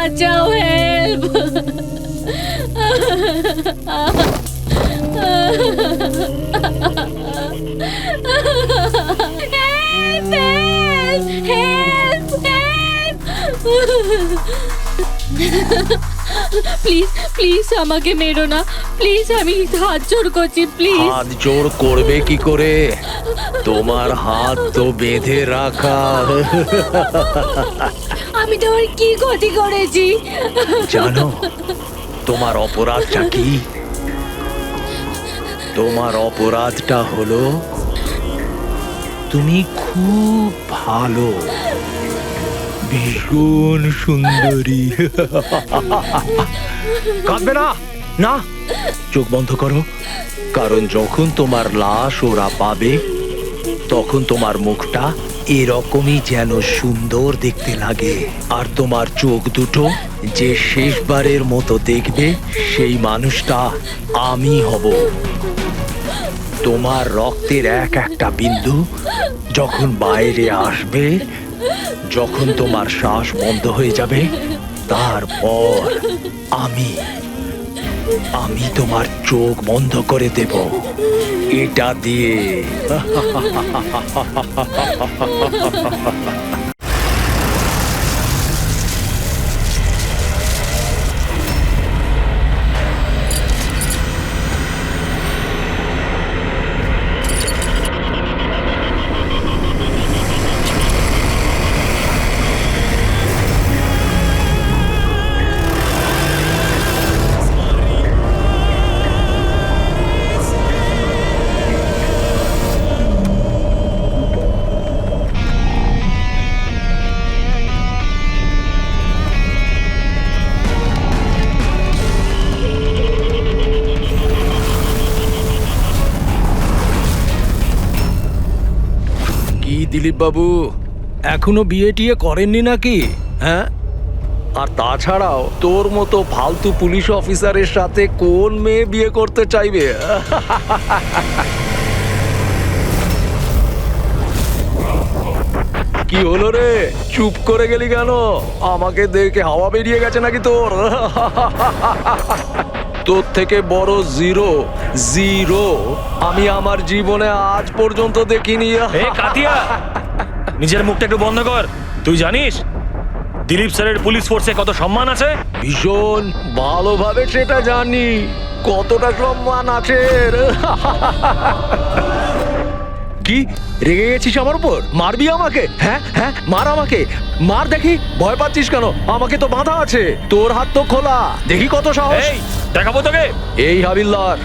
বাঁচাও, help! Please please আমাকে মেরো না, প্লিজ, আমি হাত জোড় করছি, প্লিজ। হাত জোড় করবে কি করে? তোমার হাত তো বেঁধে রাখা। আমি তোমার কি ক্ষতি করেছি? জানো তোমার অপরাধটা কি? তোমার অপরাধটা হলো তুমি খুব ভালো, ভীষণ সুন্দরী। কাঁদবে না, না, চোখ বন্ধ করো, কারণ যখন তোমার লাশ ওরা পাবে তখন তোমার মুখটা এরকমই যেন সুন্দর দেখতে লাগে। আর তোমার চোখ দুটো যে শেষবারের মতো দেখবে সেই মানুষটা আমি হব। তোমার রক্তের এক একটা বিন্দু যখন বাইরে আসবে, যখন তোমার শ্বাস বন্ধ হয়ে যাবে, তারপর আমি তোমার চোখ বন্ধ করে দেব এটা দিয়ে। দিলীপ বাবু এখনো বিয়ে টিয়ে করেননি নাকি? হ্যাঁ, আর তাছাড়াও তোর মতো ফালতু পুলিশ অফিসারের সাথে কোন মেয়ে বিয়ে করতে চাইবে? কি হলো রে, চুপ করে গেলি কেন? আমাকে দেখে হাওয়া বেরিয়ে গেছে নাকি তোর? তোর থেকে বড় জিরো জিরো আমি আমার জীবনে আজ পর্যন্ত দেখিনি। কাতিয়া, নিজের মুখটা একটু বন্ধ কর। তুই জানিস দিলীপ স্যারের পুলিশ ফোর্সে কত সম্মান আছে? ভীষণ ভালোভাবে সেটা জানি, কতটা সম্মান আছে। কি রেগে গেছিস আমার উপর? মারবি আমাকে? হ্যাঁ হ্যাঁ, মার আমাকে, মার দেখি। ভয় পাচ্ছিস কেন? আমাকে তো বাঁধা আছে, তোর হাত তো খোলা, দেখি কত সাহস। এই দেখাবো তোকে। এই হাবিলদার,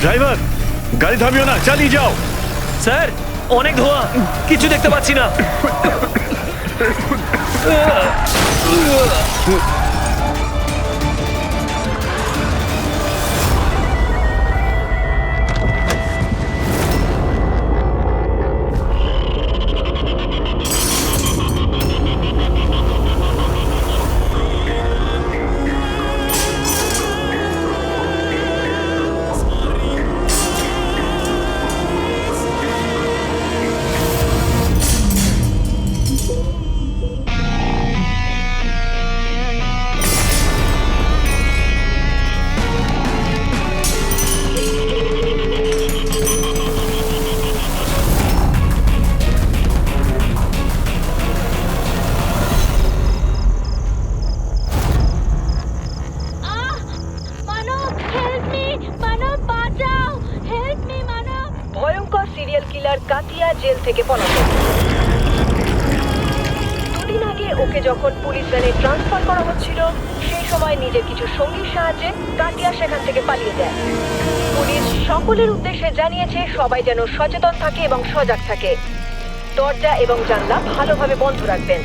ড্রাইভার, গাড়ি থামিও না, চালিয়ে যাও। স্যার, অনেক ধোঁয়া, কিছু দেখতে পাচ্ছি না। কাতিয়া জেল থেকে পলাতক। দুদিন আগে ওকে যখন পুলিশ ভ্যানে ট্রান্সফার করা হচ্ছিল, সেই সময় নিজের কিছু সঙ্গীর সাহায্যে কাতিয়া সেখান থেকে পালিয়ে যায়। পুলিশ সকলের উদ্দেশ্যে জানিয়েছে সবাই যেন সচেতন থাকে এবং সজাগ থাকে। দরজা এবং জানলা ভালোভাবে বন্ধ রাখবেন।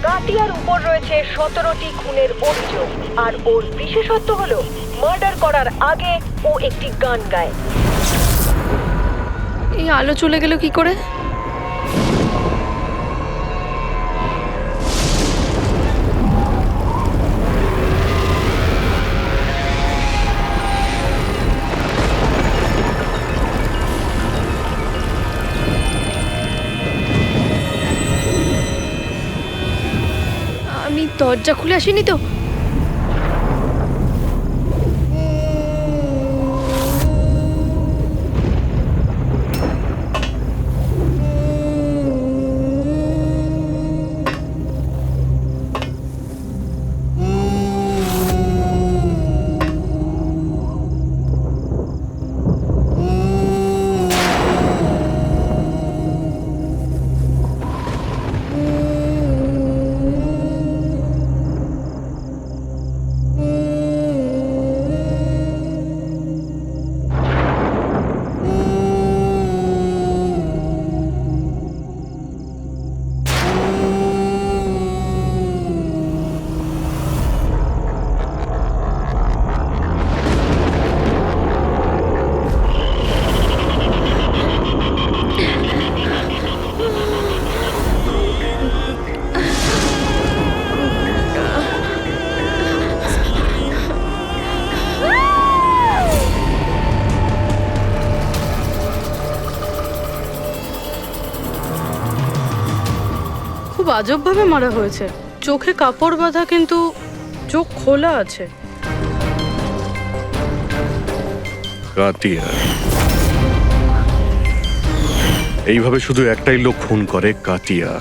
কাতিয়ার উপর রয়েছে 17টি খুনের অভিযোগ, আর ওর বিশেষত্ব হলো মার্ডার করার আগে ও একটি গান গায়। এই আলো চলে গেল কি করে? আমি দরজা খুলে আসিনি তো? খুব আজবভাবে মারা হয়েছে। চোখে কাপড় বাঁধা, কিন্তু চোখ খোলা আছে। কাতিয়া, এইভাবে শুধু একটাই লোক খুন করে, কাতিয়া।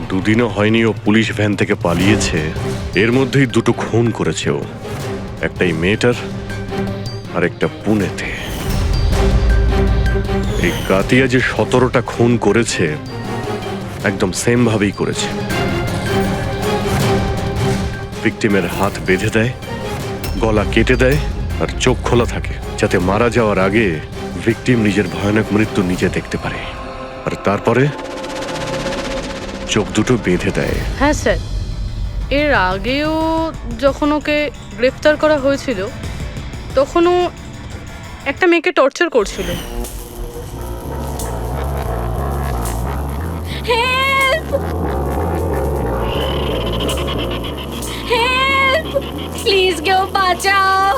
দুদিনও হয়নি ও পুলিশ ভ্যান থেকে পালিয়েছে, এর মধ্যেই দুটো খুন করেছে ও। একটাই মেয়েটার, আর একটা পুনেতে। এই কাতিয়া যে 17টা খুন করেছে, একদম সেম ভাবেই করেছে। ভিকটিমের হাত বেঁধে দেয়, গলা কেটে দেয়, আর চোখ খোলা থাকে, যাতে মারা যাওয়ার আগে ভিকটিম নিজের ভয়ানক মৃত্যু নিজে দেখতে পারে। আর তারপরে চোখ দুটো বেঁধে দেয়। হ্যাঁ স্যার, এর আগেও যখন ওকে গ্রেফতার করা হয়েছিল, তখনও একটা মেয়েকে টর্চার করছিল। হেল্প! হেল্প! প্লিজ কেউ বাঁচাও!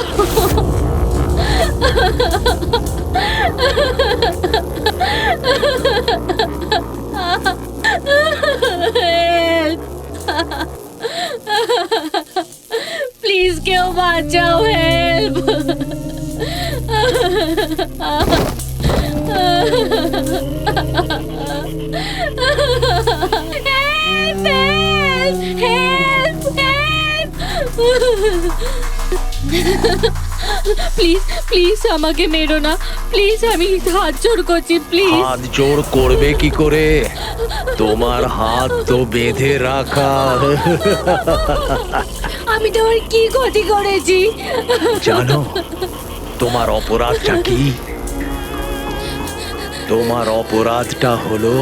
হেল্প! প্লিজ কেউ বাঁচাও! হেল্প! প্লিজ প্লিজ আমাকে মেরো না, প্লিজ, আমি হাত জোড় করছি, প্লিজ। হাত জোড় করবে কি করে? তোমার হাত তো বেঁধে রাখা। আমি তোমার কি ক্ষতি করেছি? জানো তোমার অপরাধটা কি? তোমার অপরাধটা হলো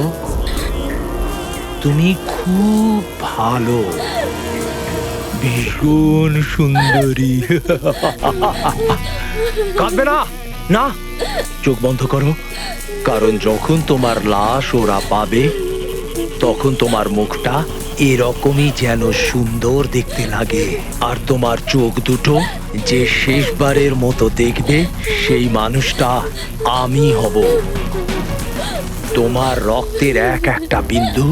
তুমি খুব ভালো, ভীষণ সুন্দরী। কাঁদবে না, না, চোখ বন্ধ করো। কারণ যখন তোমার লাশ ওরা পাবে, তখন তোমার মুখটা এরকমই যেন সুন্দর দেখতে লাগে। আর তোমার চোখ দুটো যে শেষবারের মতো দেখবে, সেই মানুষটা আমি হব। তোমার রক্তের এক একটা বিন্দু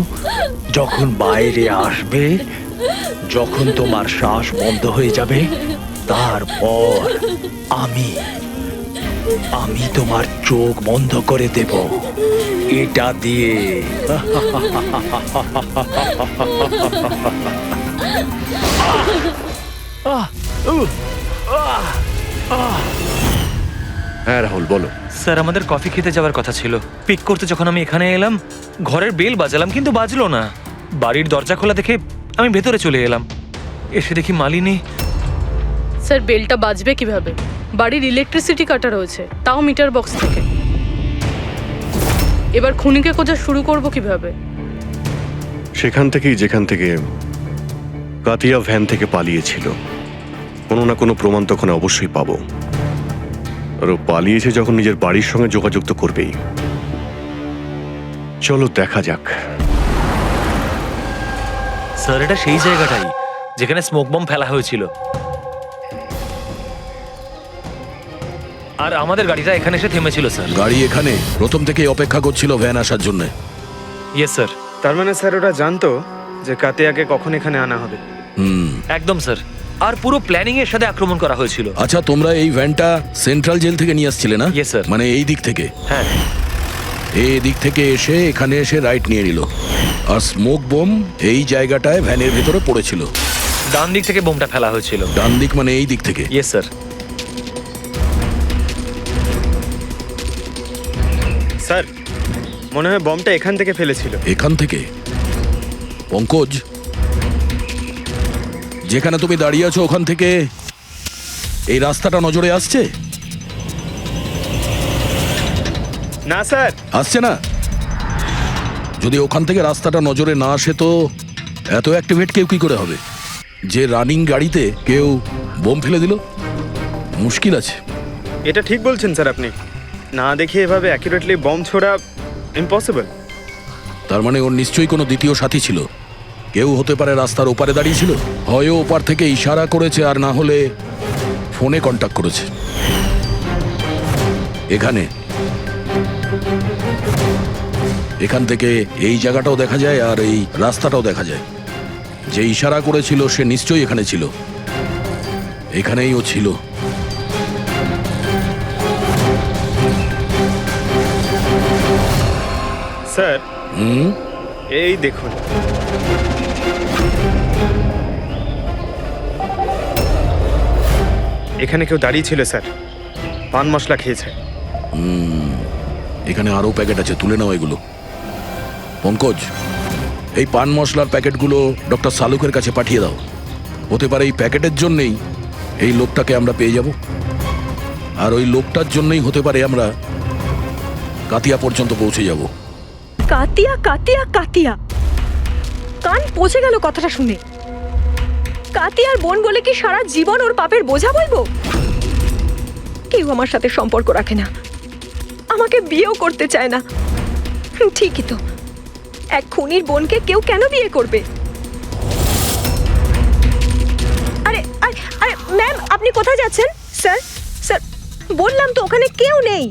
যখন বাইরে আসবে, যখন তোমার শ্বাস বন্ধ হয়ে যাবে, তারপর আমি তোমার চোখ বন্ধ করে দেব এটা দিয়ে। হ্যাঁ রাহুল, বলো। স্যার, আমাদের কফি খেতে যাওয়ার কথা ছিল। পিক করতে যখন আমি এখানে এলাম, ঘরের বেল বাজালাম, কিন্তু বাজলো না। বাড়ির দরজা খোলা দেখে আমি ভেতরে চলে এলাম। এসে দেখি মালিনী। স্যার, বেলটা বাজবে কিভাবে? বাড়ির ইলেকট্রিসিটি কাটা রয়েছে, তাও মিটার বক্স থেকে। এবার খুনিকে খোঁজা শুরু করব কিভাবে? সেখান থেকেই যেখান থেকে কাতিয়া ভ্যান থেকে পালিয়েছিল, কোনো না কোনো প্রমাণ তখন অবশ্যই পাবো। আর ও পালিয়েছে যখন নিজের বাড়ির সঙ্গে যোগাযোগ তো করবেই। চলো দেখা যাক। স্যার এটা সেই জায়গাটাই যেখানে স্মোক বম ফেলা হয়েছিল। আর আমাদের গাড়িটা এখানে এসে থেমেছিল স্যার। গাড়ি এখানে প্রথম থেকেই অপেক্ষা করছিল ভ্যান আসার জন্য। Yes sir. তার মানে স্যার ওরা জানতো যে কাতিয়াকে কখন এখানে আনা হবে। একদম স্যার। আর পুরো প্ল্যানিং এর সাথে আক্রমণ করা হয়েছিল। আচ্ছা, তোমরা এই ভ্যানটা সেন্ট্রাল জেল থেকে নিয়ে আসছিলে না? Yes, sir. মানে এই দিক থেকে? হ্যাঁ। এই দিক থেকে এসে এখানে এসে রাইট নিয়ে নিল, আর স্মোক বোম এই জায়গাটায় ভ্যানের ভেতরে পড়েছিল। ডান দিক থেকে বোমটা ফেলা হয়েছিল। ডান দিক মানে এই দিক থেকে? Yes sir. স্যার মনে হয় বমটা এখান থেকে ফেলেছিল। এখান থেকে? পঙ্কজ, যেখানে তুমি দাঁড়িয়ে আছো ওখান থেকে এই রাস্তাটা নজরে আসছে? না স্যার। আসছে না? যদি ওখান থেকে রাস্তাটা নজরে না আসে তো এত অ্যাক্টিভেট কেউ কি করে হবে যে রানিং গাড়িতে কেউ বোম ফেলে দিল? মুশকিল আছে। এটা ঠিক বলছেন স্যার আপনি। না দেখে এভাবে অ্যাকুরেটলি বম ছোড়া ইম্পসিবল। তার মানে ওর নিশ্চয়ই কোনো দ্বিতীয় সাথী ছিল। কেউ হতে পারে রাস্তার ওপারে দাঁড়িয়ে ছিল, হয় ওপার থেকে ইশারা করেছে, আর না হলে ফোনে কন্ট্যাক্ট করেছে। এখান থেকে এই জায়গাটাও দেখা যায় আর এই রাস্তাটাও দেখা যায়। যে ইশারা করেছিল সে নিশ্চয়ই এখানে ছিল। এখানেই ও ছিল। স্যার হুম, এই দেখুন। এখানে কেউ দাঁড়িয়ে ছিল স্যার, পান মশলা খেয়েছে। এখানে আরো প্যাকেট আছে, তুলে নাও এগুলো। পঙ্কজ, এই পান মশলার প্যাকেটগুলো ডক্টর সালুকের কাছে পাঠিয়ে দাও। হতে পারে এই প্যাকেটের জন্যই এই লোকটাকে আমরা পেয়ে যাব, আর ওই লোকটার জন্যই হতে পারে আমরা কাতিয়া পর্যন্ত পৌঁছে যাব। কাতিয়া কাতিয়া কাতিয়া, কান পচে গেল কথাটা শুনে। কাতিয়ার বোন বলে কি সারা জীবন ওর পাপের বোঝা বলবো? কেউ আমার সাথে সম্পর্ক রাখে না, আমাকে বিয়েও করতে চায় না। ঠিকই তো, এক খুনির বোনকে কেউ কেন বিয়ে করবে? আরে আরে আরে ম্যাম, আপনি কোথায় যাচ্ছেন? স্যার স্যার, বললাম তো ওখানে কেউ নেই।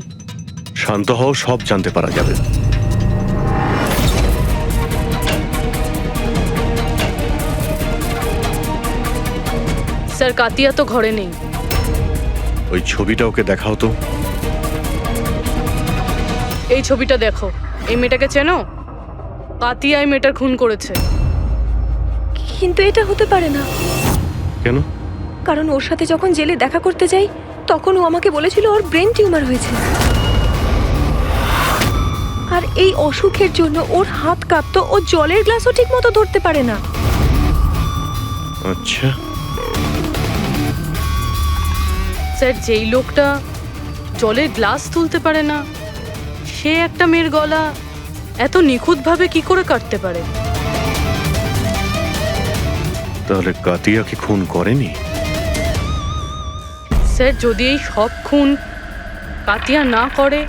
শান্ত হও, সব জানতে পারা যাবে। স্যার কাতিয়া তো ঘরে নেই। ওই ছবিটা ওকে দেখাও তো। এই ছবিটা দেখো। এই মেয়েটাকে চেনো? কাতিয়া এই মেয়েটার খুন করেছে। কিন্তু এটা হতে পারে না, কেন? কারণ ওর সাথে যখন জেলে দেখা করতে যাই তখন ও আমাকে বলেছিল ওর ব্রেন টিউমার হয়েছে, আর এই অসুখের জন্য ওর হাত কাঁপতো, ও জলের গ্লাসও ঠিক মতো ধরতে পারে না। আচ্ছা, স্যার যেই লোকটা জলের গ্লাস তুলতে পারে না, সে একটা মেয়ের গলা এত নিখুঁতভাবে কি করে কাটতে পারে? তাহলে কাতিয়া কি খুন করেনি? স্যার যদি এই সব খুন কাতিয়া না করে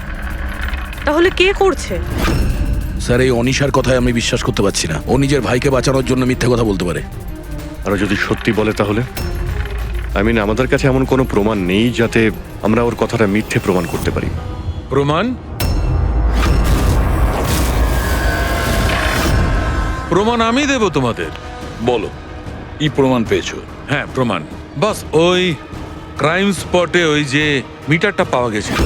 তাহলে কে করছে? স্যার, এই অনিশার কথায় আমি বিশ্বাস করতে পারছি না। ও নিজের ভাইকে বাঁচানোর জন্য মিথ্যে কথা বলতে পারে। আর যদি সত্যি বলে তাহলে? আমাদের কাছে এমন কোনো প্রমাণ নেই যাতে আমরা ওর কথাটা মিথ্যে প্রমাণ করতে পারি। প্রমাণ? প্রমাণ আমি দেব তোমাদের। বলো, কি প্রমাণ পেয়েছো? হ্যাঁ, প্রমাণ। বাস ওই ক্রাইম স্পটে ওই যে মিটারটা পাওয়া গেছিল,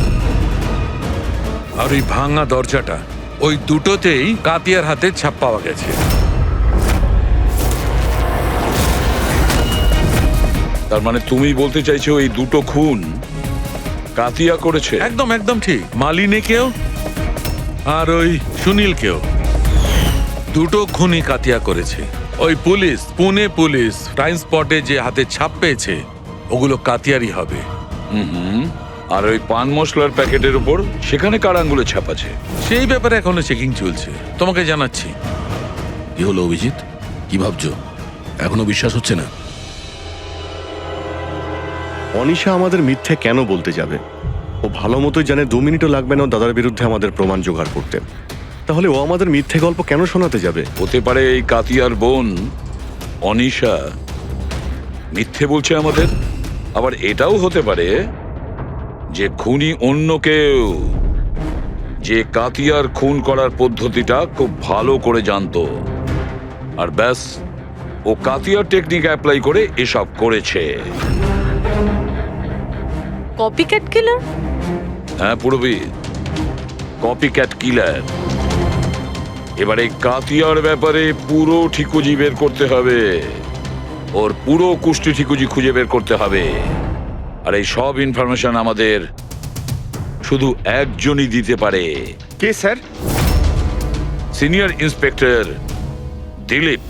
আর ওই ভাঙা দরজাটা, ওই দুটোতেই কাতিয়ার হাতে ছাপ পাওয়া গেছে। তার মানে তুমি বলতে চাইছো এই দুটো খুন কাতিয়া করেছে? একদম একদম ঠিক। মালিনীকেও আর ওই সুনীলকেও, দুটো খুনই কাতিয়া করেছে। ওই পুলিশ, পুনে পুলিশ ক্রাইম স্পটে যে হাতে ছাপ পেয়েছে ওগুলো কাতিয়ারই হবে। আর ওই পান মশলার প্যাকেটের উপর সেখানে কার আঙ্গুলের ছাপ আছে? সেই ব্যাপারে এখনো চেকিং চলছে, তোমাকে জানাচ্ছি। কি হলো অভিজিৎ, কি ভাবছো? এখনো বিশ্বাস হচ্ছে না? অনিশা আমাদের মিথ্যে কেন বলতে যাবে? ও ভালো মতোই জানে 2 মিনিটও লাগবে না ওর দাদার বিরুদ্ধে আমাদের প্রমাণ জোগাড় করতে। তাহলে ও আমাদের মিথ্যে গল্প কেন শোনাতে যাবে? হতে পারে এই কাতিয়ার বোন অনিশা মিথ্যে বলছে আমাদের। আবার এটাও হতে পারে যে খুনি অন্য কেউ, যে কাতিয়ার খুন করার পদ্ধতিটা খুব ভালো করে জানতো, আর ব্যাস ও কাতিয়ার টেকনিক অ্যাপ্লাই করে এসব করেছে। কপিক্যাট কিলার? হ্যাঁ পুরবি, কপিক্যাট কিলার। এবারে কাতিয়ার ব্যাপারে পুরো ঠিকুজি বের করতে হবে, ওর পুরো কুষ্টি ঠিকুজি খুঁজে বের করতে হবে। আর এই সব ইনফরমেশন আমাদের শুধু একজনই দিতে পারে। কে স্যার? Senior inspector Dilip.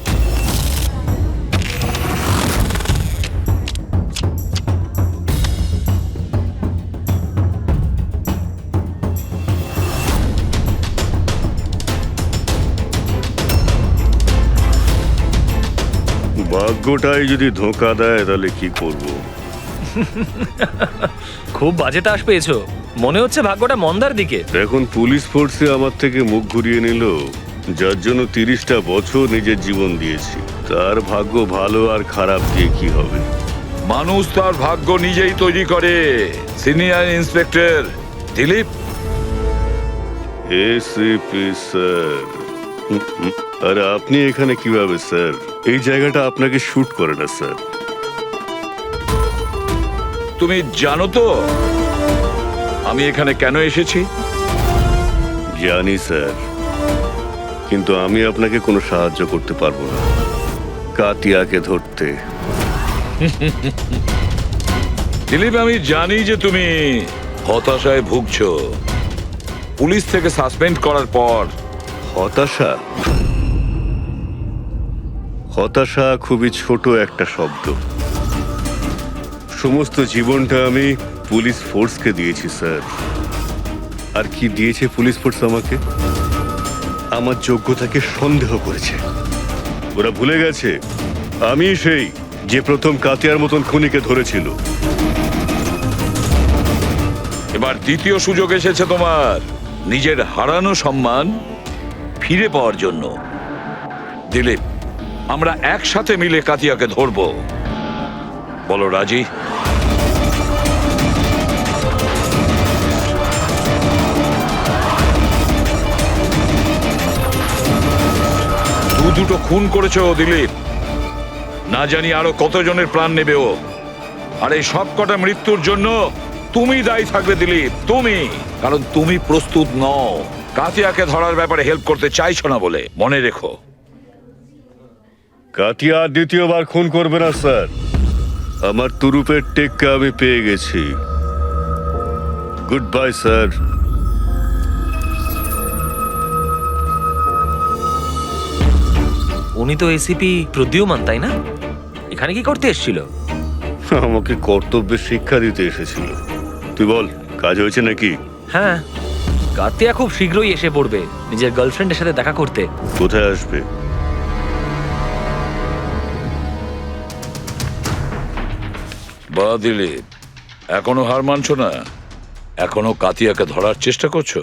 ভাগ্যটাই যদি ধোঁকা দেয় তাহলে কি করব? খুব বাজে তাস পেয়েছো, মনে হচ্ছে ভাগ্যটা মন্দার দিকে। এখন পুলিশ ফোর্সে আমার থেকে মুখ ঘুরিয়ে নিল, যার জন্য 30টা বছর নিজের জীবন দিয়েছি। তার ভাগ্য ভালো আর খারাপ দিয়ে কি হবে? মানুষ তার ভাগ্য নিজেই তৈরি করে। Senior inspector Dilip. ACP sir. আর আপনি এখানে কিভাবে স্যার? এই জায়গাটা আপনাকে শুট করে না স্যার। তুমি জানো তো আমি এখানে কেন এসেছি? জানি স্যার, কিন্তু আমি আপনাকে কোনো সাহায্য করতে পারবো না কাতিয়াকে ধরতে। দিলীপ, আমি জানি যে তুমি হতাশায় ভুগছো পুলিশ থেকে সাসপেন্ড করার পর। হতাশা? হতাশা খুবই ছোট একটা শব্দ। সমস্ত জীবনটা আমি পুলিশ ফোর্সকে দিয়েছি স্যার। আর কি দিয়েছে পুলিশ ফোর্স আমাকে? আমার যোগ্যতাকে সন্দেহ করেছে। ওরা ভুলে গেছে আমি সেই যে প্রথম কাতিয়ার মতন খুনিকে ধরেছিল। এবার দ্বিতীয় সুযোগ এসেছে তোমার নিজের হারানো সম্মান ফিরে পাওয়ার জন্য। দিলীপ, আমরা একসাথে মিলে কাতিয়াকে ধরবো। বলো রাজি? দুটো খুন করেছো দিলীপ, না জানি আরো কতজনের প্রাণ নেবে ও। আর এই সব কটা মৃত্যুর জন্য তুমি দায়ী থাকবে দিলীপ, তুমি। কারণ তুমি প্রস্তুত নও কাতিয়াকে ধরার ব্যাপারে হেল্প করতে চাইছো না বলে। মনে রেখো, কাতিয়া আর দ্বিতীয়বার খুন করবে না স্যার। আমার তুরুপের টেক্কা আমি পেয়ে গেছি। Good bye sir. উনি তো এসিপি প্রদ্যুমান, তাই না? এখানে কি করতে এসেছিল? আমাকে কর্তব্যের শিক্ষা দিতে এসেছিল। তুই বল, কাজ হয়েছে নাকি? হ্যাঁ, কাতিয়া খুব শীঘ্রই এসে পড়বে নিজের গার্লফ্রেন্ডের সাথে দেখা করতে। কোথায় আসবে? বা দিলীপ, এখনো হার মানছো না? এখনো কাতিয়াকে ধরার চেষ্টা করছো?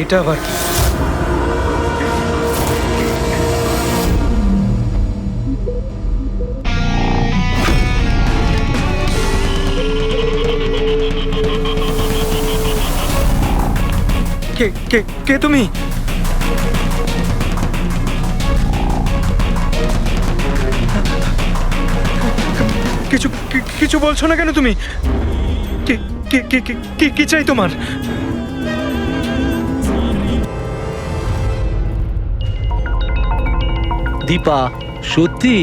এটা আবার কি? কে কে কে তুমি? কিছু কিছু বলছো না কেন তুমি? কি কি কি কি কি চাই তোমার? দীপা, সত্যি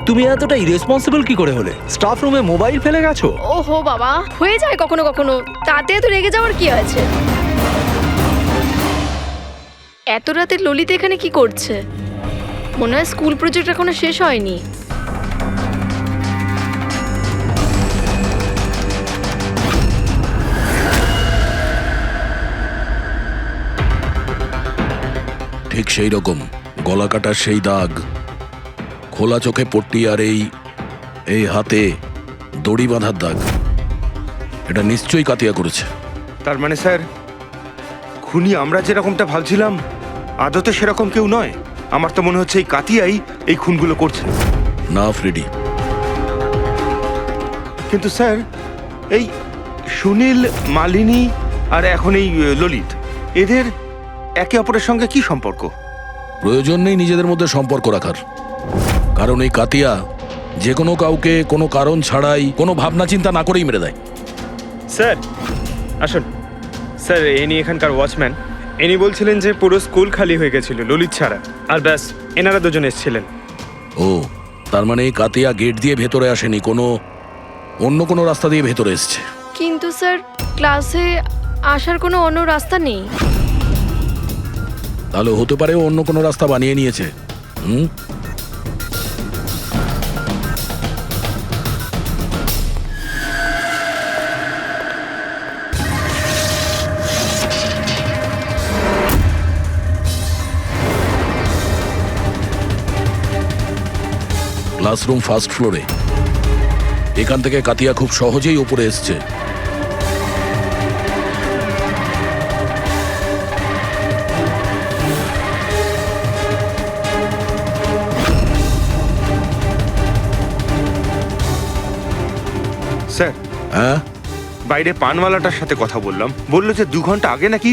তুমি এতটা ইরেসপন্সিবল কি করে হলে? স্টাফ রুমে মোবাইল ফেলে গেছো? ওহো বাবা, হয়ে যায় কখনো কখনো, তাতে তো রেগে যাওয়ার কি আছে? এত রাতে ললিত এখানে কি করছে? মনে হয় স্কুল প্রজেক্ট এখনো শেষ হয়নি। ঠিক সেই রকম গলা কাটার সেই দাগ, খোলা চোখে পট্টি, আর এই হাতে দড়ি বাঁধার দাগ, এটা নিশ্চয়ই কাতিয়া করেছে। তার মানে স্যার, খুনি আমরা যেরকমটা ভাবছিলাম আদতে সেরকম কেউ নয়। আমার তো মনে হচ্ছে এই কাতিয়াই এই খুনগুলো করছে। না ফ্রেডি, কিন্তু স্যার, এই সুনীল, মালিনী আর এখন এই ললিত, এদের একে অপরের সঙ্গে কি সম্পর্ক? প্রয়োজন নেই নিজেদের মধ্যে সম্পর্ক রাখার, কারণ এই কাতিয়া যে কোনো কাউকে কোনো কারণ ছাড়াই কোনো ভাবনা চিন্তা না করেই মেরে দেয়। স্যার আসুন। স্যার, ইনি এখানকার ওয়াচম্যান। ইনি বলছিলেন যে পুরো স্কুল খালি হয়ে গেছিল ললিত ছাড়া, আর ব্যাস এনারা দুজন এসেছিলেন। ও, তার মানে এই কাতিয়া গেট দিয়ে ভেতরে আসেনি, অন্য কোনো রাস্তা দিয়ে ভেতরে এসছে। কিন্তু স্যার, ক্লাসে আসার কোনো অন্য রাস্তা নেই। তাহলে হতে পারে ও অন্য কোনো রাস্তা বানিয়ে নিয়েছে। ক্লাসরুম ফার্স্ট ফ্লোরে। এখান থেকে কাতিয়া খুব সহজেই উপরে এসছে। স্যার, হ্যাঁ, বাইরে পানওয়ালাটার সাথে কথা বললাম, বললো যে 2 ঘন্টা আগে নাকি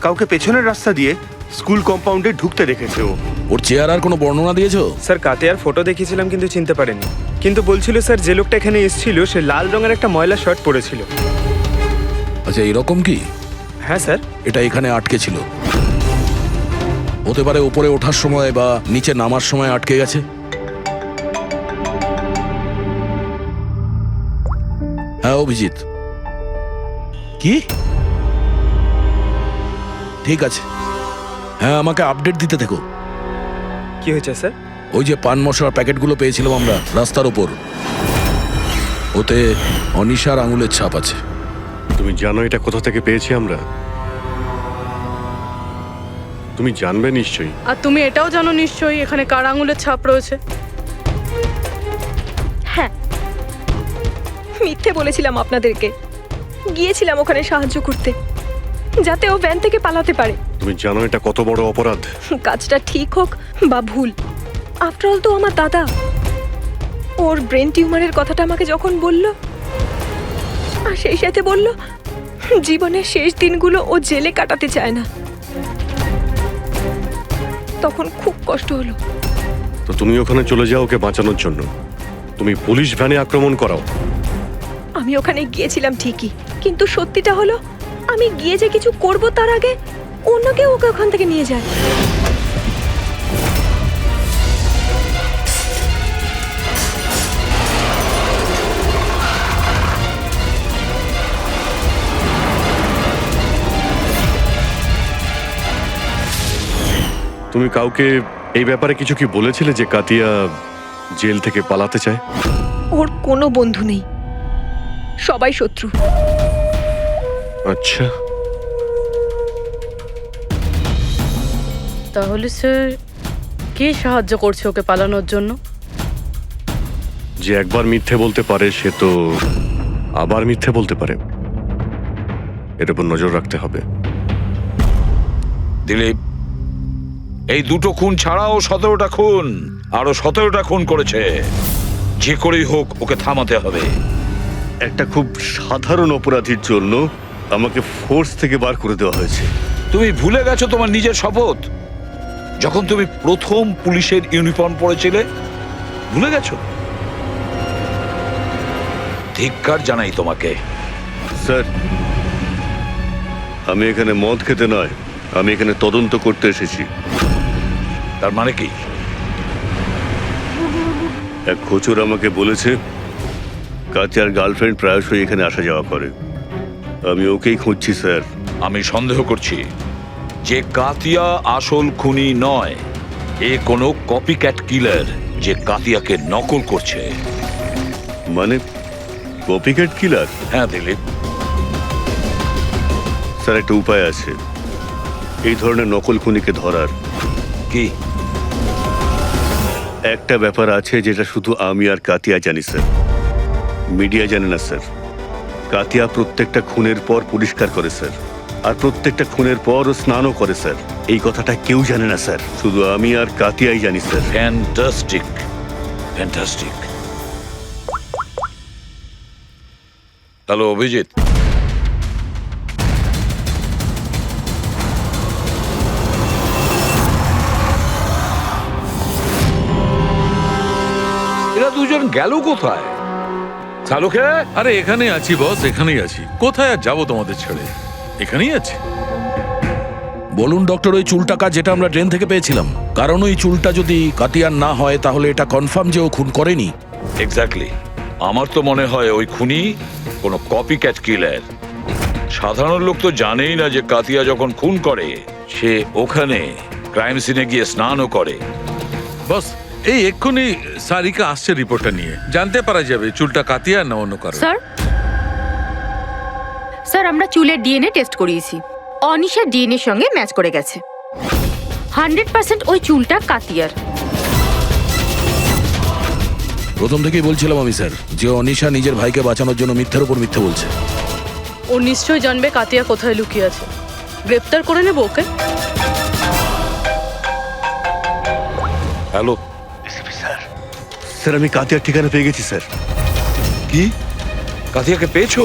কাউকে পেছনের রাস্তা দিয়ে স্কুল কম্পাউন্ডে ঢুকতে দেখেছে ও। ওর চেহারার আর কোনো বর্ণনা দিয়েছো? স্যার, কাতিয়ার ফটো দেখিয়েছিলাম কিন্তু চিনতে পারেনি। কিন্তু বলছিল স্যার, যে লোকটা এখানে এসেছিল সে লাল রঙের একটা ময়লা শার্ট পরেছিল। আচ্ছা, এরকম কি? হ্যাঁ স্যার। এটা এখানে আটকে ছিল, হতে পারে উপরে ওঠার সময় বা নিচে নামার সময় আটকে গেছে। হ্যাঁ অভিজিৎ, কি? ঠিক আছে, হ্যাঁ আমাকে আপডেট দিতে থেকো। কি হয়েছে স্যার? ওই যে পান মশলার প্যাকেটগুলো পেয়েছিলাম আমরা রাস্তার ওপর, ওতে অনিশার আঙুলের ছাপ আছে। তুমি জানো এটা কোথা থেকে পেয়েছি আমরা? তুমি জানবে নিশ্চয়ই। আর তুমি এটাও জানো নিশ্চয়ই এখানে কার আঙুলের ছাপ রয়েছে। হ্যাঁ, মিথ্যে বলেছিলাম আপনাদেরকে। গিয়েছিলাম ওখানে সাহায্য করতে, যাতে ও ভ্যান থেকে পালাতে পারে। তুমি জানো এটা কত বড় অপরাধ? কাজটা ঠিক হোক বা ভুল, আফটার অল তো আমার দাদা। ওর ব্রেন টিউমারের কথাটা আমাকে যখন বলল, আর সেই সাথে বলল জীবনের শেষ দিনগুলো ও জেলে কাটাতে চায় না, তখন খুব কষ্ট হলো। তো তুমি ওখানে চলে যাও ওকে বাঁচানোর জন্য। তুমি পুলিশ ভ্যানে আক্রমণ করাও। আমি ওখানে গিয়েছিলাম ঠিকই, কিন্তু সত্যিটা হলো আমি গিয়ে যে কিছু করব তার আগে অন্য কেউ ওকে ওখান থেকে নিয়ে যায়। তুমি কাউকে এই ব্যাপারে কিছু কি বলেছিলে যে কাতিয়া জেল থেকে পালাতে চায়? ওর কোনো বন্ধু নেই, সবাই শত্রু। আচ্ছা, তাহলে স্যার কে সাহায্য করছে ওকে পালানোর জন্য? যে একবার মিথ্যে বলতে পারে সে তো আবার মিথ্যে বলতে পারে, এর উপর নজর রাখতে হবে। দিলীপ, এই 2টো খুন ছাড়াও 17টা খুন, আরো 17টা খুন করেছে। যে করেই হোক ওকে থামাতে হবে। একটা খুব সাধারণ অপরাধীর জন্য আমাকে ফোর্স থেকে বার করে দেওয়া হয়েছে। তুমি ভুলে গেছো তোমার নিজের শপথ, যখন তুমি প্রথম পুলিশের ইউনিফর্ম পরেছিলে? ভুলে গেছো? ধিক্কার জানাই তোমাকে। স্যার, আমি এখানে মদ খেতে নয়, আমি এখানে তদন্ত করতে এসেছি। তার মানে কি? এক খোঁচর আমাকে বলেছে কাতিয়ার গার্লফ্রেন্ড প্রায়শই এখানে আসা যাওয়া করে। আমি ওকেই খুঁজছি স্যার। আমি সন্দেহ করছি যে কাতিয়া আসল খুনি নয়, এ কোনো কপিক্যাট কিলার যে কাতিয়াকে নকল করছে। মানে কপিক্যাট কিলার? হ্যাঁ দিলীপ, স্যার একটা উপায় আছে এই ধরনের নকল খুনিকে ধরার। কি? একটা ব্যাপার আছে যেটা শুধু আমি আর কাতিয়া জানি স্যার, মিডিয়া জানে না স্যার। কাতিয়া প্রত্যেকটা খুনের পর পরিষ্কার করে স্যার, আর প্রত্যেকটা খুনের পর ও স্নানও করে স্যার। এই কথাটা কেউ জানে না স্যার, শুধু আমি আর কাতিয়াই জানি sir. Fantastic, fantastic. Hello Abhijit, এরা দুজন গেল কোথায়? চালুকে? আরে এখানেই আছি বস, এখানেই আছি। কোথায় আর যাবো তোমাদের ছেড়ে, এখানেই আছি। বলুন ডক্টর, ওই চুলটাকা যেটা আমরা ট্রেন থেকে পেয়েছিলাম, কারণ ওই চুলটা যদি কাতিয়ার না হয় তাহলে এটা কনফার্ম যে ও খুন করেনি। এক্স্যাক্টলি। আমার তো মনে হয় ওই খুনি কোনো কপিক্যাট কিলার। সাধারণ লোক তো জানেই না যে কাতিয়া যখন খুন করে সে ওখানে ক্রাইম সিনে গিয়ে স্নানও করে। বস এই এক্ষুনি সারিকা আসছে রিপোর্টটা নিয়ে, জানতে পারা যাবে চুলটা কাতিয়া না অন্য কারো। স্যার আমরা চুলের ডিএনএ টেস্ট করিয়েছি, অনিশার ডিএনএ সঙ্গে ম্যাচ করে গেছে। 100% ওই চুলটা কাতিয়ার। প্রথম থেকেই বলছিলাম আমি স্যার যে অনিশা নিজের ভাইকে বাঁচানোর জন্য মিথ্যার উপর মিথ্যে বলছে। ও নিশ্চয়ই জানবে কাতিয়া কোথায় লুকিয়ে আছে। গ্রেফতার করে নেব ওকে। হ্যালো স্যার আমি কাতিয়ার ঠিকানা পেয়ে গেছি স্যার। কি? কাতিয়াকে পেয়েছো?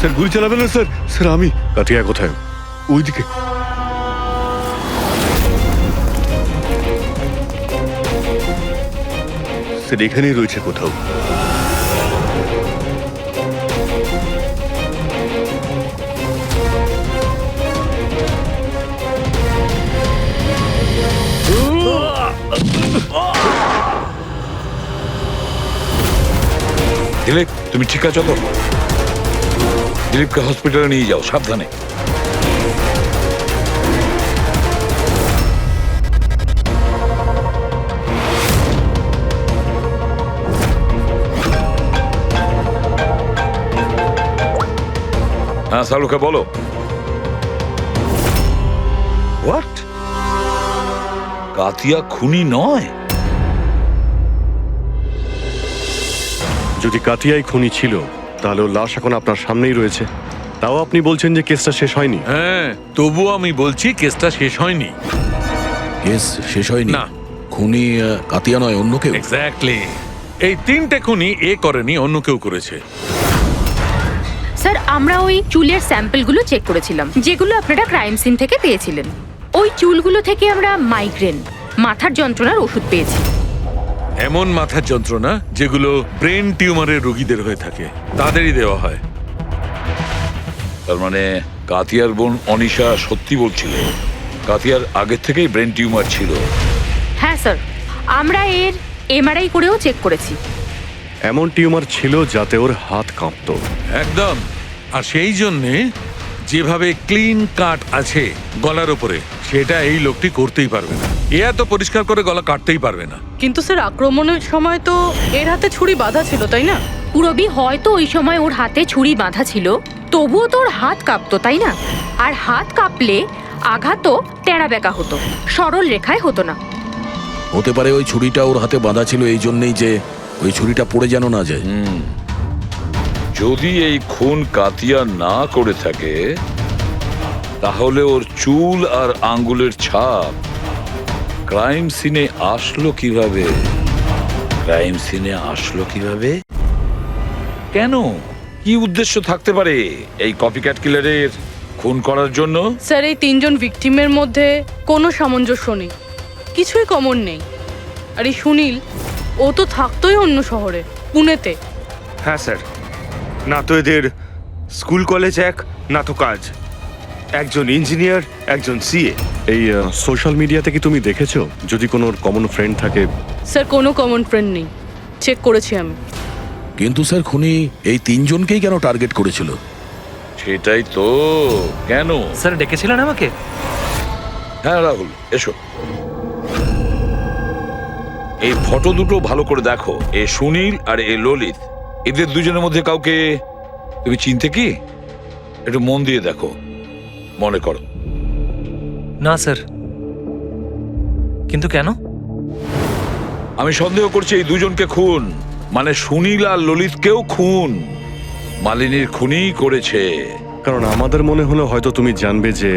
স্যার গুলি চালাবেন না স্যার। স্যার আমি। কাতিয়া কোথায়? ওইদিকে। স্যার এখানেই রয়েছে কোথাও। দিলীপ তুমি ঠিক আছো তো? দিলীপকে হসপিটালে নিয়ে যাও, সাবধানে। হ্যাঁ সালুকে বলো। হোয়াট? কাতিয়া খুনি নয়? যদি কাতিয়াই খুনি ছিল তাহলে ওর লাশ এখন আপনার সামনেই রয়েছে, তাও আপনি বলছেন যে কেসটা শেষ হয়নি। হ্যাঁ তবুও আমি বলছি কেসটা শেষ হয়নি। কেস শেষ হয়নি না। খুনি কাতিয়া নয়, অন্য কেউ। এক্স্যাক্টলি। এই 3টে খুনি এ করেনি, অন্য কেউ করেছে। স্যার আমরা ওই চুলের স্যাম্পলগুলো চেক করেছিলাম যেগুলো আপনারা ক্রাইম সিন থেকে পেয়েছিলেন। ওই চুলগুলো থেকে আমরা মাইগ্রেন, মাথার যন্ত্রণার ওষুধ পেয়েছি। এমন মাথার যন্ত্রণা যেগুলো ব্রেন টিউমারের রোগীদের হয়ে থাকে, তাদেরই দেওয়া হয়। তার মানে কাতিয়ার বোন অনিশা সত্যি বলছিল, কাতিয়ার আগের থেকেই ব্রেন টিউমার ছিল। হ্যাঁ স্যার, আমরা এর এমআরআই করেও চেক করেছি। এমন টিউমার ছিল যাতে ওর হাত কাঁপতো। একদম। আর সেই জন্যে যেভাবে ক্লিন কাট আছে গলার উপরে, সেটা এই লোকটি করতেই পারবে না। এ এত পরিষ্কার করে গলা কাটতেই পারবে না। কিন্তু স্যার আক্রমণের সময় তো এর হাতে ছুরি বাঁধা ছিল, তাই না? পুরবি হয়তো ওই সময় ওর হাতে ছুরি বাঁধা ছিল, তবুও তো ওর হাত কাঁপতো, তাই না? আর হাত কাঁপলে আঘাতও তেড়া বেঁকা হতো, সরল রেখায় হতো না। হতে পারে ওই ছুরিটা ওর হাতে বাঁধা ছিল এই জন্যই যে ওই ছুরিটা পড়ে যেন না যায়। যদি এই খুন কাতিয়া না করে থাকে তাহলে ওর চুল আর আঙ্গুলের ছাপ ক্রাইম সিনে আসলো কিভাবে? ক্রাইম সিনে আসলো কিভাবে? কেন? কি উদ্দেশ্য থাকতে পারে এই কপিক্যাট কিলারের খুন করার জন্য? স্যার এই তিনজন ভিকটিমের মধ্যে কোনো সামঞ্জস্য নেই, কিছুই কমন নেই। আর এই সুনীল, ও তো থাকতোই অন্য শহরে, পুনেতে। হ্যাঁ স্যার, না তো এদের স্কুল কলেজ এক, না তো কাজ। একজন ইঞ্জিনিয়ার, একজন সিএ। এই সোশ্যাল মিডিয়াতে কি তুমি দেখেছো যদি কোনো কমন ফ্রেন্ড থাকে? স্যার কোনো কমন ফ্রেন্ড নেই, চেক করেছি আমি। কিন্তু স্যার খুনি এই তিনজনকেই কেন টার্গেট করেছিল? সেটাই তো। কেন? স্যার ডেকেছিলেন আমাকে? হ্যাঁ রাহুল, এসো। এই ফটো দুটো ভালো করে দেখো। এ সুনীল আর এ ললিত, এদের দুজনের মধ্যে কাউকে তুমি চিনতে কি? একটু মন দিয়ে দেখো, মনে করো। না স্যার। কিন্তু কেন? আমি সন্দেহ করছি এই দুজনকে খুন, মানে সুনীল আর ললিতকেও খুন মালিনীর খুনই করেছে। কারণ আমাদের মনে হলো হয়তো তুমি জানবে যে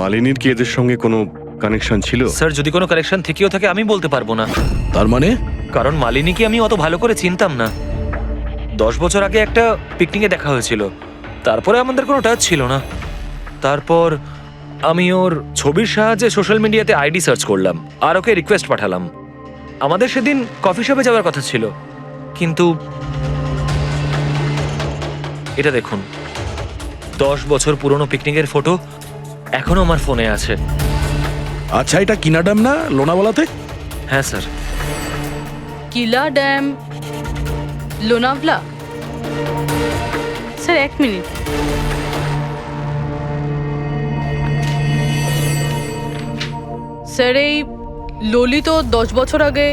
মালিনীর কি এদের সঙ্গে কোনো কানেকশন ছিল। স্যার যদি কোনো কানেকশন থেকেও থাকে আমি বলতে পারবো না। তার মানে? কারণ মালিনীকে আমি অত ভালো করে চিনতাম না। 10 বছর আগে একটা পিকনিকে দেখা হয়েছিল, তারপরে আমাদের কোনো টাচ ছিল না। তারপর আমি ওর ছবির সাহায্যে সোশ্যাল মিডিয়াতে আইডি সার্চ করলাম আর ওকে রিকোয়েস্ট পাঠালাম। আমাদের সেদিন কফি শপে যাওয়ার কথা ছিল, কিন্তু এটা দেখুন, 10 বছর পুরনো পিকনিকের ফটো এখনো আমার ফোনে আছে। আচ্ছা, এটা কিনা ড্যাম না লোনাওয়ালাতে? হ্যাঁ স্যার। কিলা dam, Lonavala? Sir 1 minute. Sir এই ললিত 10 বছর আগে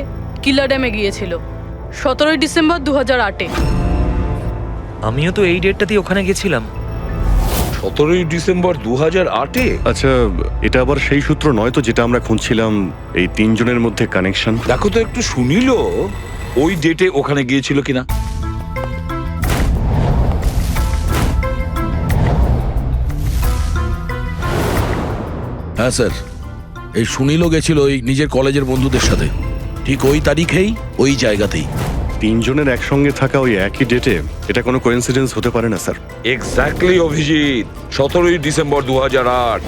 কিলা ড্যামে গিয়েছিল, 17 ডিসেম্বর 2008-এ। আমিও তো এই ডেটটাতেই ওখানে গেছিলাম। 17 ডিসেম্বর 2008-এ? আচ্ছা, এটা আবার সেই সূত্র নয় তো যেটা আমরা খুঁজছিলাম, এই তিনজনের মধ্যে কানেকশন? দেখো তো একটু শুনিল ওই ডেটে ওখানে গিয়েছিল কিনা। হ্যাঁ স্যার, এই সুনীলও গেছিল ওই নিজের কলেজের বন্ধুদের সাথে, ঠিক ওই তারিখেই ওই জায়গাতেই। তিনজনের একসঙ্গে থাকা ওই একই ডেটে, এটা কোনো কোইন্সিডেন্স হতে পারে না স্যার। Exactly Abhijit, 17 December 2008।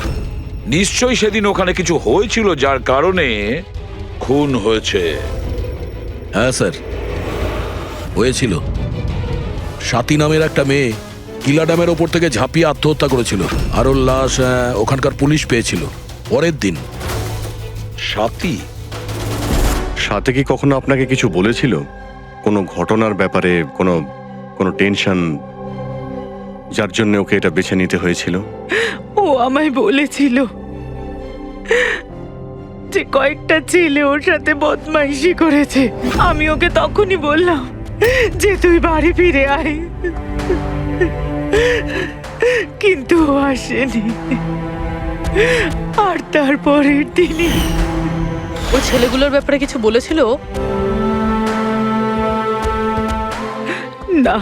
নিশ্চয়ই সেদিন ওখানে কিছু হয়েছিল যার কারণে খুন হয়েছে। হ্যাঁ স্যার, হয়েছিল। স্বাতী নামের একটা মেয়ে কিলা ড্যামের ওপর থেকে ঝাঁপিয়ে আত্মহত্যা করেছিল, আর ওর লাশ ওখানকার পুলিশ পেয়েছিল পরের দিন। স্বাতী? সাথে কি কখনো আপনাকে কিছু বলেছিল কোনো ঘটনার ব্যাপারে, কোনো কোনো টেনশন যার জন্য ওকে এটা বেছে নিতে হয়েছিল? ও আমায় বলেছিল যে কয়েকটা ছেলে ওর সাথে বদমাইশি করেছে। আমি ওকে তখনই বললাম যে তুই বাড়ি ফিরে আয়, কিন্তু ও আসেনি। আর তারপরের দিনই ও ছেলেগুলোর ব্যাপারে কিছু বলেছিল? না,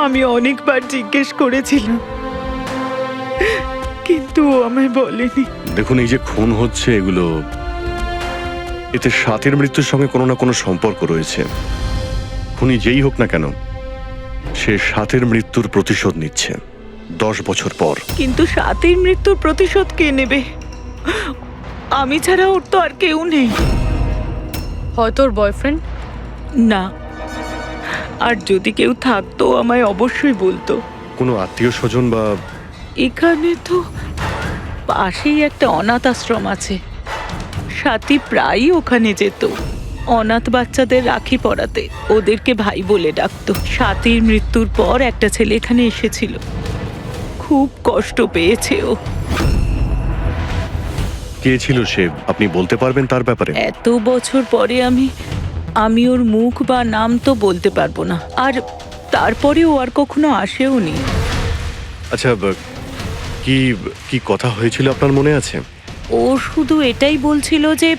আমি অনেকবার জিজ্ঞেস করেছিলাম, কিন্তু ও আমায় বলেনি। দেখুন, এই যে খুন হচ্ছে এগুলো, এতে স্বাতীর মৃত্যুর সঙ্গে কোনো না কোনো সম্পর্ক রয়েছে। খুনি যেই হোক না কেন, সে স্বাতীর মৃত্যুর প্রতিশোধ নিচ্ছে 10 বছর পর। কিন্তু স্বাতীর মৃত্যুর প্রতিশোধ কে নেবে? আমি ছাড়া ওর তো আর কেউ নেই। হয়তো ওর বয়ফ্রেন্ড? না, আর যদি কেউ থাকতো আমায় অবশ্যই বলতো। কোনো আত্মীয় স্বজন বা? এখানে তো পাশেই একটা অনাথ আশ্রম আছে, স্বাতী প্রায়ই ওখানে যেত অনাথ বাচ্চাদের রাখি পরাতে। ওদেরকে ভাই বলে ডাকতো। স্বাতীর মৃত্যুর পর একটা ছেলে এখানে এসেছিল, খুব কষ্ট পেয়েছে ও। কে ছিল সে, আপনি বলতে পারবেন তার ব্যাপারে? এত বছর পরে আমি ওর মুখ বা নাম তো বলতে পারবো না, আর তারপরে ও আর কখনো আসেও নি। আচ্ছা, কি কি কথা হয়েছিল আপনার মনে আছে? ও শুধু এটাই বলছিল যে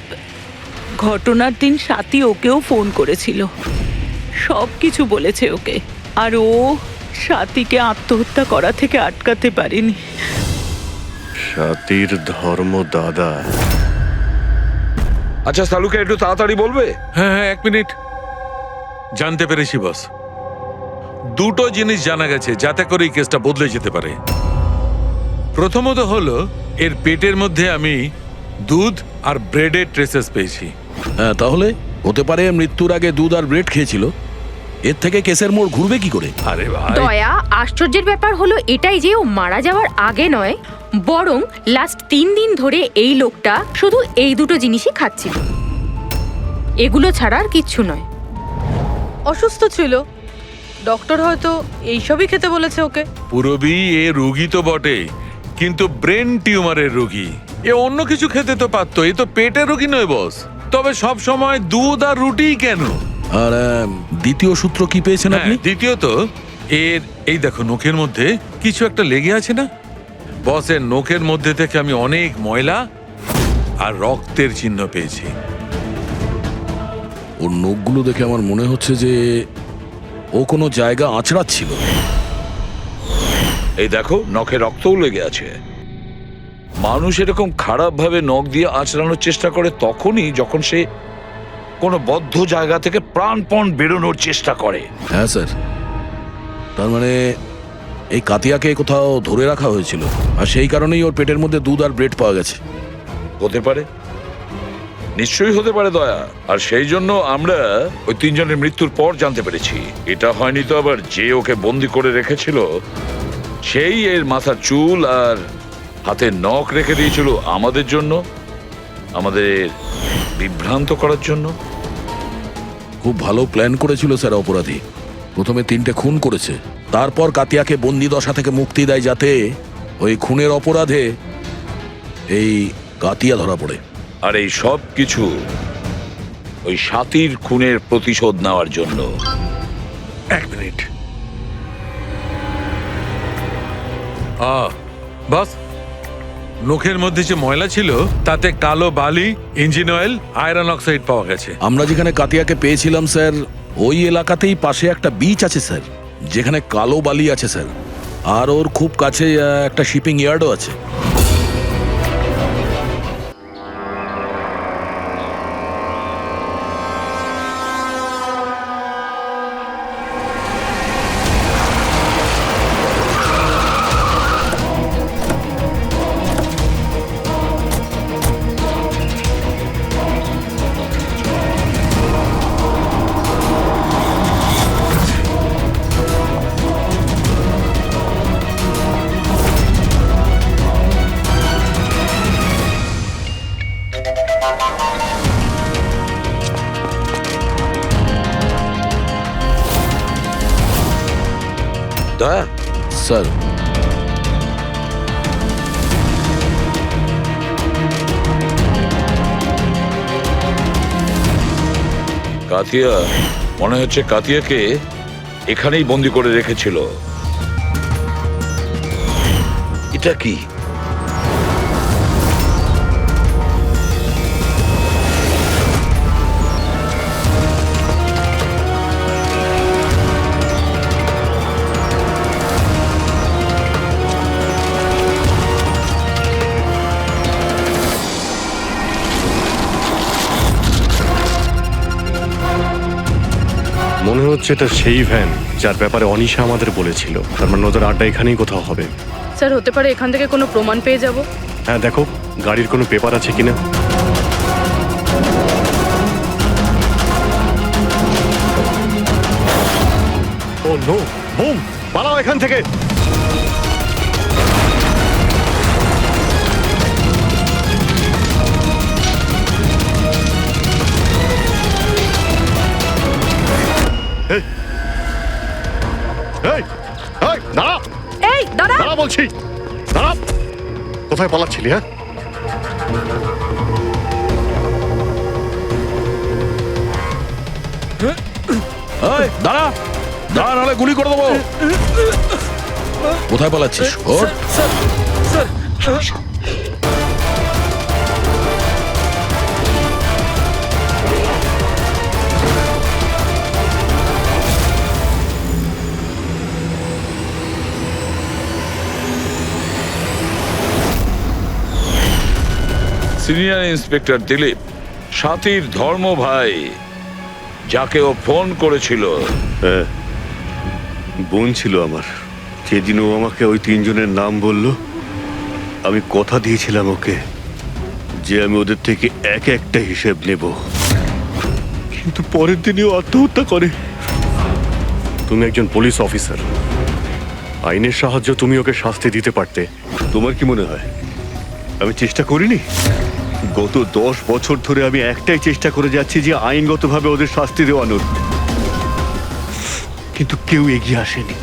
ঘটনার দিন স্বাতী ওকেও ফোন করেছিল, সব কিছু বলেছে ওকে, আর ও স্বাতীকে আত্মহত্যা করা থেকে আটকাতে পারেনি। স্বাতীর ধর্ম দাদা, আচ্ছা সালুকে একটু তাড়াতাড়ি বলবে? হ্যাঁ হ্যাঁ, 1 মিনিট। জানতে পেরেছি বস, দুটো জিনিস জানা গেছে যাতে করে এই কেসটা বদলে যেতে পারে। প্রথমত হলো এর পেটের মধ্যে আমি দুধ আর ব্রেডের ট্রেসেস পেয়েছি। হ্যাঁ, তাহলে হতে পারে মৃত্যুর আগে দুধ আর ব্রেড খেয়েছিল। এর থেকে কেসের মোড় ঘুরবে কি করে? আরে ভাই, দয়া, আশ্চর্যের ব্যাপার হলো এটাই যে ও মারা যাওয়ার আগে নয়, বরং লাস্ট 3 দিন ধরে এই লোকটা শুধু এই দুটো জিনিসই খাচ্ছিল, এগুলো ছাড়া আর কিচ্ছু নয়। অসুস্থ ছিল, ডক্টর হয়তো এইসবই খেতে বলেছে ওকে। পুরবি এ রোগী তো বটে, কিন্তু ব্রেন টিউমারের রোগী। এ অন্য কিছু খেতে তো পারতো, এ তো পেটের রোগী নয় বস। তবে সব সময় দুধ আর রুটি কেন? আর দ্বিতীয় সূত্র কি পেয়েছেন আপনি? দ্বিতীয়ত এর এই দেখো নখের মধ্যে কিছু একটা লেগে আছে না বসের? নখের মধ্যে থেকে আমি অনেক ময়লা আর রক্তের চিহ্ন পেয়েছি। ওর নখগুলো দেখে আমার মনে হচ্ছে যে ও কোনো জায়গা আঁচড়াচ্ছিল। এই দেখো, নখে রক্তও লেগে আছে। মানুষ এরকম খারাপ ভাবে নখ দিয়ে আঁচড়ানোর চেষ্টা করে তখনই যখন সে কোনো বদ্ধ জায়গা থেকে প্রাণপণ বেরোনোর চেষ্টা করে। হ্যাঁ স্যার, তার মানে এই কাতিয়াকে কোথাও ধরে রাখা হয়েছিল, আর সেই কারণেই ওর পেটের মধ্যে দুধ আর ব্রেড পাওয়া গেছে। হতে পারে, নিশ্চয়ই হতে পারে দয়া। আর সেই জন্য আমরা ওই 3 জনের মৃত্যুর পর জানতে পেরেছি। এটা হয়নি তো আবার যে ওকে বন্দি করে রেখেছিল সেই এর মাথার চুল আর হাতের নখ রেখে দিয়েছিল আমাদের জন্য, আমাদের বিভ্রান্ত করার জন্য। খুব ভালো প্ল্যান করেছিল স্যার অপরাধী। প্রথমে 3টে খুন করেছে, তারপর কাতিয়াকে বন্দি দশা থেকে মুক্তি দেয় যাতে ওই খুনের অপরাধে এই কাতিয়া ধরা পড়ে। আর এই সব কিছু ওই সাথীর খুনের প্রতিশোধ নেওয়ার জন্য। 1 মিনিট। বস, নখের মধ্যে যে ময়লা ছিল তাতে কালো বালি, ইঞ্জিন অয়েল, আয়রন অক্সাইড পাওয়া গেছে। আমরা যেখানে কাতিয়াকে পেয়েছিলাম স্যার, ওই এলাকাতেই পাশে একটা বিচ আছে স্যার, যেখানে কালো বালি আছে স্যার। আর ওর খুব কাছে একটা শিপিং ইয়ার্ডও আছে। দয়া, স্যার, কাতিয়া, মনে হচ্ছে কাতিয়াকে এখানেই বন্দি করে রেখেছিল। এটা কি? মনে হচ্ছে এটা সেই ভ্যান যার ব্যাপারে অনিশা আমাদের বলেছিল। তার মানে ওদের আড্ডা এখানেই কোথাও হবে। স্যার, হতে পারে এখান থেকে কোনো প্রমাণ পেয়ে যাব। হ্যাঁ, দেখো গাড়ির কোনো পেপার আছে কিনা। ও নো, বুম! পালাও এখান থেকে। এই, এই, এই, দাঁড়া! এই দাঁড়া! দাঁড়া বলছি, দাঁড়া! কোথায় পালাচ্ছিলি? হ্যাঁ, এই, দাঁড়া দাঁড়া, নাহলে গুলি করে দেবো। কোথায় পালাচ্ছিস? ওর সিনিয়র ইন্সপেক্টর দিলীপ, সাথীর ধর্ম ভাই, যাকে ও ফোন করেছিল। হ্যাঁ, বোন ছিল আমার। যেদিন ও আমাকে ওই তিনজনের নাম বলল, আমি কথা দিয়েছিলাম ওকে যে আমি ওদের থেকে এক একটা হিসেব নেব, কিন্তু পরের দিনই ও আত্মহত্যা করে। তুমি একজন পুলিশ অফিসার, আইনের সাহায্য তুমি ওকে শাস্তি দিতে পারতে। তোমার কি মনে হয় আমি চেষ্টা করিনি? গত 10 বছর ধরে আমি একটাই চেষ্টা করে যাচ্ছি যে আইনগতভাবে ওদের শাস্তি দেওয়ানোর, কিন্তু কেউ এগিয়ে আসেনি।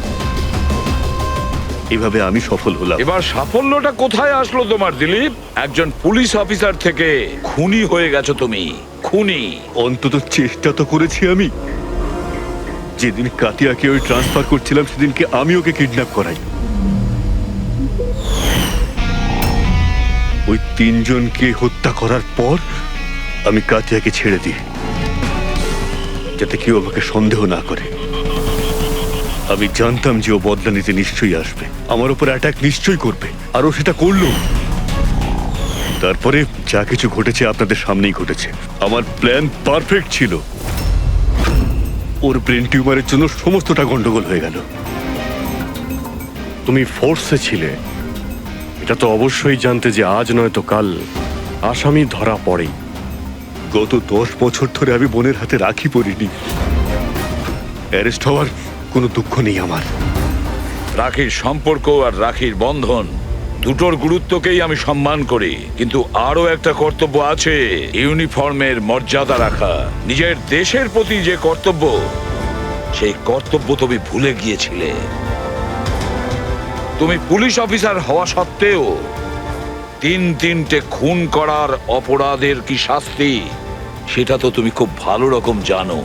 এভাবে আমি সফল হলাম। এবার সাফল্যটা কোথায় আসলো তোমার দিলীপ? একজন পুলিশ অফিসার থেকে খুনি হয়ে গেছো তুমি। খুনি। অন্তত চেষ্টা তো করেছি আমি। যেদিন কাতিয়াকে ওই ট্রান্সফার করছিলাম সেদিনকে আমি ওকে কিডন্যাপ করাই। ওই তিনজনকে হত্যা করার পর আমি কাতিয়াকে ছেড়ে দিই, যাতে কেউ আমাকে সন্দেহ না করে। আমি জানতাম যে ও বদলা নিতে নিশ্চয়ই আসবে, আমার উপর অ্যাটাক নিশ্চয়ই করবে, আর ও সেটা করলো। তারপরে যা কিছু ঘটেছে আপনাদের সামনেই ঘটেছে। আমার প্ল্যান পারফেক্ট ছিল। ওর ব্রেন টিউমারের জন্য সমস্তটা গন্ডগোল হয়ে গেল। তুমি ফোর্সে ছিলে, এটা তো অবশ্যই জানতে যে আজ নয়তো কাল আসামি ধরা পড়েই। গত 10 বছর ধরে আমি বোনের হাতে রাখি পরিনি। অ্যারেস্ট হওয়ার কোনো দুঃখ নেই আমার। রাখির সম্পর্ক আর রাখির বন্ধন দুটোর গুরুত্বকেই আমি সম্মান করি, কিন্তু আরো একটা কর্তব্য আছে, ইউনিফর্মের মর্যাদা রাখা। নিজের দেশের প্রতি যে কর্তব্য, সেই কর্তব্য তুমি ভুলে গিয়েছিলে। তুমি পুলিশ অফিসার হওয়া সত্ত্বেও 3টে খুন করার অপরাধের কি শাস্তি, সেটা তো তুমি খুব ভালো রকম জানো।